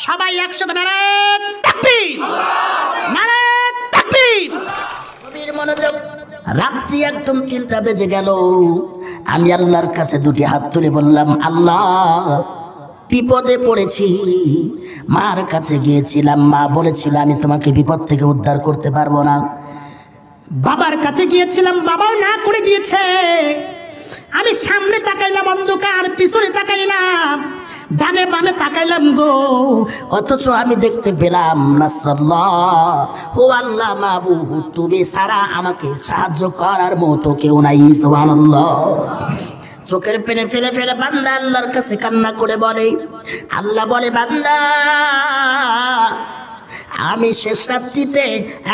সবাই একসাথে নারায়ে তাকবীর, নারায়ে তাকবীর। গভীর মনোযোগ। রাত্রি একদম 3টা বেজে গেল। আমি আল্লাহর কাছে দুটি হাত তুলে বললাম, আল্লাহ বিপদে পড়েছি। মার কাছে গিয়েছিলাম, মা বলেছিল আমি তোমাকে বিপদ থেকে উদ্ধার করতে পারবো না। বাবার কাছে গিয়েছিলাম, বাবাও না করে দিয়েছে। আমি সামনে তাকাইলাম অন্ধকার, পিছনে তাকাইলাম, ডানে বামে তাকাইলাম গো, অথচ আমি দেখতে পেলাম নাসরাল্লাহ। ও আল্লাহ মাবুদ, তুমি ছাড়া আমাকে সাহায্য করার মতো কেউ নাই। সুবহানাল্লাহ। চোখের পেনে ফেলে ফেলে বান্দা আল্লাহর কাছে কান্না করে বলে, আল্লাহ বলে, বান্দা আমি শেষ রাত্রিতে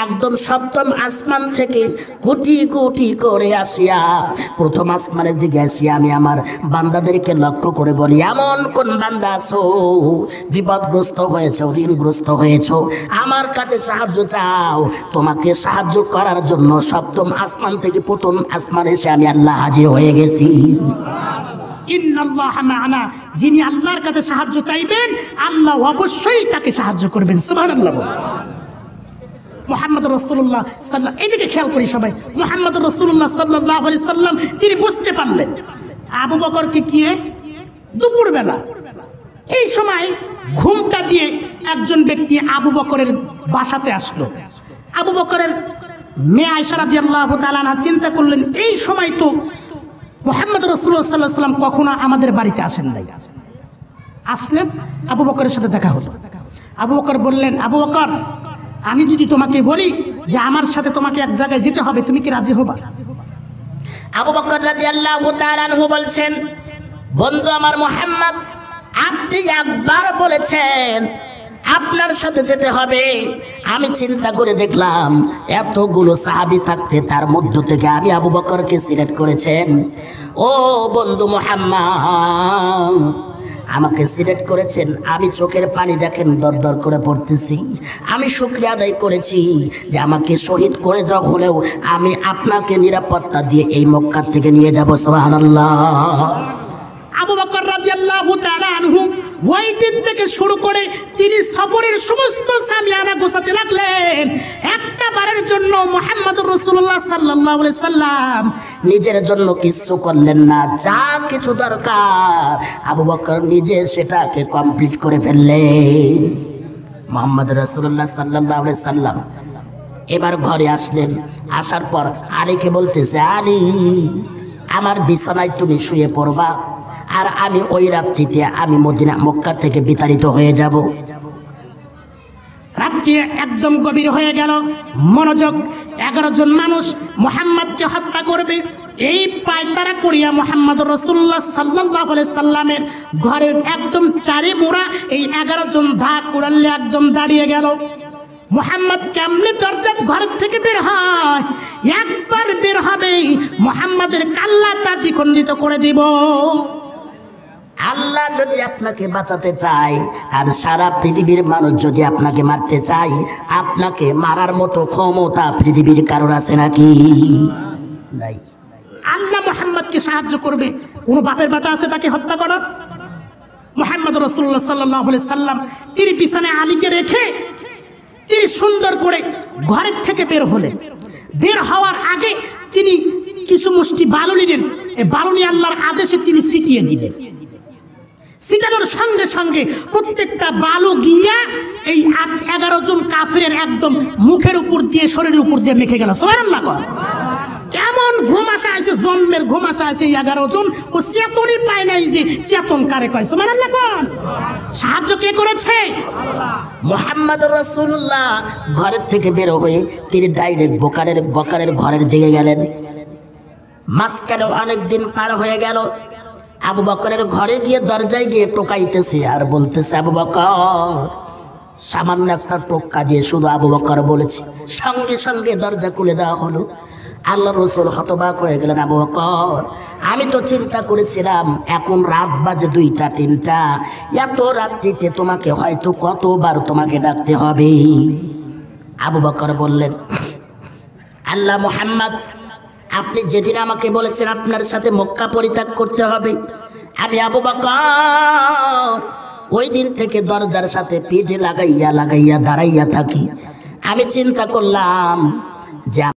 একদম সপ্তম আসমান থেকে কোটি কোটি করে আসিয়া প্রথম আসমানের দিকে আসিয়া আমি আমার বান্দাদেরকে লক্ষ্য করে বলি, এমন কোন বান্দা আছো বিপদগ্রস্ত হয়েছো, ঋণগ্রস্ত হয়েছো, আমার কাছে সাহায্য চাও। তোমাকে সাহায্য করার জন্য সপ্তম আসমান থেকে প্রথম আসমানে এসে আমি আল্লাহ হাজির হয়ে গেছি। ইন্নাল্লাহা মা'ানা, যিনি আল্লাহর কাছে সাহায্য চাইবেন আল্লাহ অবশ্যই তাকে সাহায্য করবেন। সুবহানাল্লাহ। মুহাম্মদ রাসূলুল্লাহ সাল্লাল্লাহু, এদিকে খেয়াল করি সবাই, মুহাম্মদ রাসূলুল্লাহ সাল্লাল্লাহু আলাইহি সাল্লাম তিনি বুঝতে পারলেন আবু বকরকে কি দুপুরবেলা এই সময় ঘুমটা দিয়ে একজন ব্যক্তি আবু বকরের বাসাতে আসলো। আবু বকরের মেয়ে আয়েশা রাদিয়াল্লাহু তাআলা আনহা চিন্তা করলেন, এই সময় তো মুহাম্মদ রাসূলুল্লাহ সাল্লাল্লাহু আলাইহি সাল্লাম কখনো আমাদের বাড়িতে আসেন নাই। আসলেন, আবু বকরের সাথে দেখা হলো। আবু বকর বললেন, আবু বকর আমি যদি তোমাকে বলি যে আমার সাথে তোমাকে এক জায়গায় যেতে হবে, তুমি কি রাজি হবা? আবু বকর রাদিয়াল্লাহু তাআলা আনহু বলছেন, বন্ধু আমার মুহাম্মদ, আপনি একবার বলেছেন আপনার সাথে যেতে হবে। আমি চিন্তা করে দেখলাম এতগুলো সাহাবী থাকতে তার মধ্য থেকে আমি আবু বকরকে সিলেক্ট করেছেন। ও বন্ধু মুহাম্মদ, আমাকে সিলেক্ট করেছেন, আমি চোখের পানি দেখেন দর দর করে পড়তেছি। আমি শুকরিয়া আদায় করেছি যে আমাকে শহীদ করে যাওয়া হলেও আমি আপনাকে নিরাপত্তা দিয়ে এই মক্কা থেকে নিয়ে যাব। সুবহানাল্লাহ। আবু বকর রাদিয়াল্লাহু তাআলা আনহু ওই দিন থেকে শুরু করে তিনি সফরের সমস্ত সামিয়ানা গোছাতে লাগলেন। একটা বারের জন্য মুহাম্মদুর রাসূলুল্লাহ সাল্লাল্লাহু আলাইহি সাল্লাম নিজের জন্য কিছু করলেন না। যা কিছু দরকার আবু বকর নিজে সেটাকে কমপ্লিট করে ফেললেন। মুহাম্মদ রাসূলুল্লাহ সাল্লাল্লাহু আলাইহি সাল্লাম এবার ঘরে আসলেন। আসার পর আলীকে বলতেছে, আলী আমার বিছানায় তুমি শুয়ে পড়বা, আর আমি ওই রাত্রিতে আমি মদিনা মক্কা থেকে বিতাড়িত হয়ে যাব। রাত্রি একদম গভীর হয়ে গেল। মনোযোগ। 11 জন মানুষ মুহাম্মদকে হত্যা করবে এই পায়তারা করিয়া মুহাম্মদ রাসূলুল্লাহ সাল্লাল্লাহু আলাইহি সাল্লামের ঘরে একদম চারি মোড়া এই 11 জন ধাক কুড়ালে একদম দাঁড়িয়ে গেল। মুহাম্মদ কেমনে দরজার ঘর থেকে বের হয়, একবার বের হবে মুহাম্মাদের কাল্লা তার দ্বিখণ্ডিত করে দিব। আল্লাহ যদি আপনাকে বাঁচাতে চায় আর সারা পৃথিবীর মানুষ যদি আপনাকে মারতে চায়, আপনাকে মারার মতো ক্ষমতা পৃথিবীর কারোর আছে নাকি? নাই। আল্লাহ মুহাম্মদকে সাহায্য করবে। কোন বাপের বেটা আছে তাকে হত্যা করার? মুহাম্মদ রাসূলুল্লাহ সাল্লাল্লাহু আলাইহি সাল্লাম তিনি বিছানায় আলীকে রেখে তিনি সুন্দর করে ঘরের থেকে বের হলেন। বের হওয়ার আগে তিনি কিছু মুষ্টি বালু নিলেন। এই বালু নিয়ে আল্লাহর আদেশে তিনি ছিটিয়ে দিলেন। ছিটানোর সঙ্গে সঙ্গে প্রত্যেকটা বালু গিয়া এই 11 জন কাফিরের একদম মুখের উপর দিয়ে শরীরের উপর দিয়ে মেখে গেল। সুবহানাল্লাহ। এমন ঘুম আসা আছে, জন্মের ঘুম আসা আছে 11 জন, ও চেতনই পায় নাই যে চেতন কারে কয়। সুবহানাল্লাহ। সাহায্য কে করেছে? মুহাম্মদ রাসূলুল্লাহ ঘরের থেকে বের হয়ে তিনি ডাইরেক্ট বকারের ঘরের দিকে গেলেন। মাঝখানে অনেকদিন পার হয়ে গেল। আবু বকরের ঘরে গিয়ে দরজায় গিয়ে টোকাইতেছে আর বলতেছে, আবু বকর। সামান্য একটা টোক্কা দিয়ে শুধু আবু বকর বলেছে, সঙ্গে সঙ্গে দরজা খুলে দেওয়া হলো। আল্লাহ রাসূল হতবাক হয়ে গেলেন, আবু বকর আমি তো চিন্তা করেছিলাম এখন রাত বাজে 2টা 3টা, এত রাত্রিতে তোমাকে হয়তো কতবার তোমাকে ডাকতে হবে। আবু বকর বললেন, আল্লাহ মুহাম্মদ আপনি যেদিন আমাকে বলেছেন আপনার সাথে মক্কা পরিত্যাগ করতে হবে, আমি আবু বকর ওই দিন থেকে দরজার সাথে পিঠে লাগাইয়া লাগাইয়া দাঁড়াইয়া থাকি। আমি চিন্তা করলাম যে